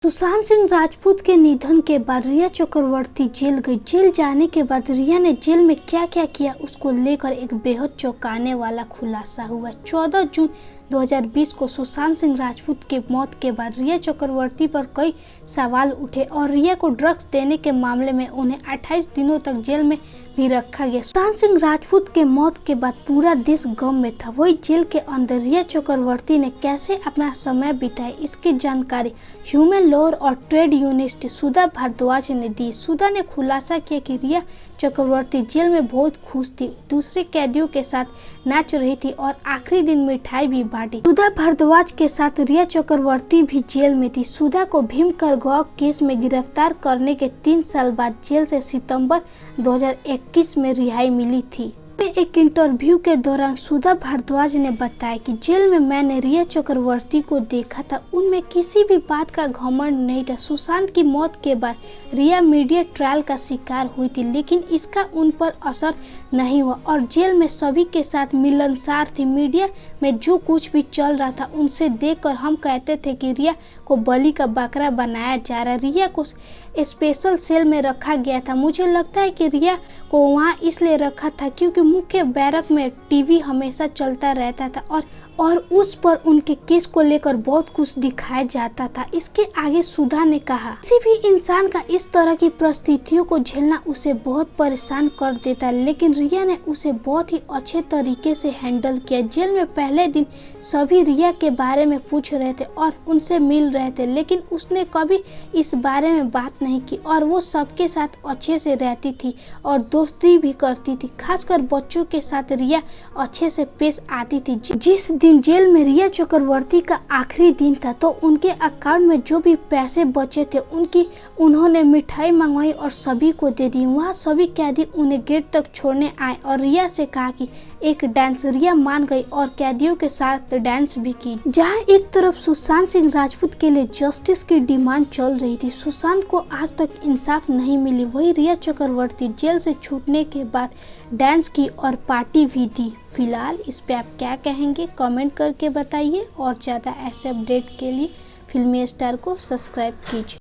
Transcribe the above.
सुशांत सिंह राजपूत के निधन के बाद रिया चक्रवर्ती जेल गई। जेल जाने के बाद रिया ने जेल में क्या क्या किया उसको लेकर एक बेहद चौंकाने वाला खुलासा हुआ। 14 जून 2020 को सुशांत सिंह राजपूत के मौत के बाद रिया चक्रवर्ती पर कई सवाल उठे और रिया को ड्रग्स देने के मामले में उन्हें 28 दिनों तक जेल में भी रखा गया। सुशांत सिंह राजपूत के मौत के बाद पूरा देश गम में था। वही जेल के अंदर रिया चक्रवर्ती ने कैसे अपना समय बिताया, इसकी जानकारी ह्यूमन लॉयर और ट्रेड यूनिस्ट सुधा भारद्वाज ने दी। सुधा ने खुलासा किया कि रिया चक्रवर्ती जेल में बहुत खुश थी, दूसरे कैदियों के साथ नाच रही थी और आखिरी दिन मिठाई भी बांटी। सुधा भारद्वाज के साथ रिया चक्रवर्ती भी जेल में थी। सुधा को भीमकर गौ केस में गिरफ्तार करने के 3 साल बाद जेल से सितंबर 2021 में रिहाई मिली थी। एक इंटरव्यू के दौरान सुधा भारद्वाज ने बताया कि जेल में मैंने रिया चक्रवर्ती को देखा था, उनमें किसी भी बात का घमंड नहीं था। सुशांत की मौत के बाद रिया मीडिया ट्रायल का शिकार हुई थी, लेकिन इसका उन पर असर नहीं हुआ और जेल में सभी के साथ मिलनसार थी। मीडिया में जो कुछ भी चल रहा था उनसे देखकर हम कहते थे कि रिया को बलि का बकरा बनाया जा रहा है। रिया को स्पेशल सेल में रखा गया था। मुझे लगता है कि रिया को वहाँ इसलिए रखा था क्योंकि मुख्य बैरक में टीवी हमेशा चलता रहता था और उस पर उनके केस को लेकर बहुत कुछ दिखाया जाता था। इसके आगे सुधा ने कहा, किसी भी इंसान का इस तरह की परिस्थितियों को झेलना उसे बहुत परेशान कर देता है, लेकिन रिया ने उसे बहुत ही अच्छे तरीके से हैंडल किया। जेल में पहले दिन सभी रिया के बारे में पूछ रहे थे और उनसे मिल रहे थे, लेकिन उसने कभी इस बारे में बात नहीं की और वो सबके साथ अच्छे से रहती थी और दोस्ती भी करती थी। खासकर बच्चों के साथ रिया अच्छे से पेश आती थी। जिस दिन जेल में रिया चक्रवर्ती का आखिरी दिन था तो उनके अकाउंट में जो भी पैसे बचे थे उन्होंने मिठाई मंगवाई और सभी को दे दी। वहाँ सभी कैदी उन्हें गेट तक छोड़ने आए और रिया से कहा कि एक डांस। रिया मान गई और कैदियों के साथ डांस भी की। जहाँ एक तरफ सुशांत सिंह राजपूत के लिए जस्टिस की डिमांड चल रही थी, सुशांत को आज तक इंसाफ नहीं मिली, वही रिया चक्रवर्ती जेल से छूटने के बाद डांस की और पार्टी भी दी। फिलहाल इस पे आप क्या कहेंगे कमेंट करके बताइए और ज़्यादा ऐसे अपडेट के लिए फिल्मी स्टार को सब्सक्राइब कीजिए।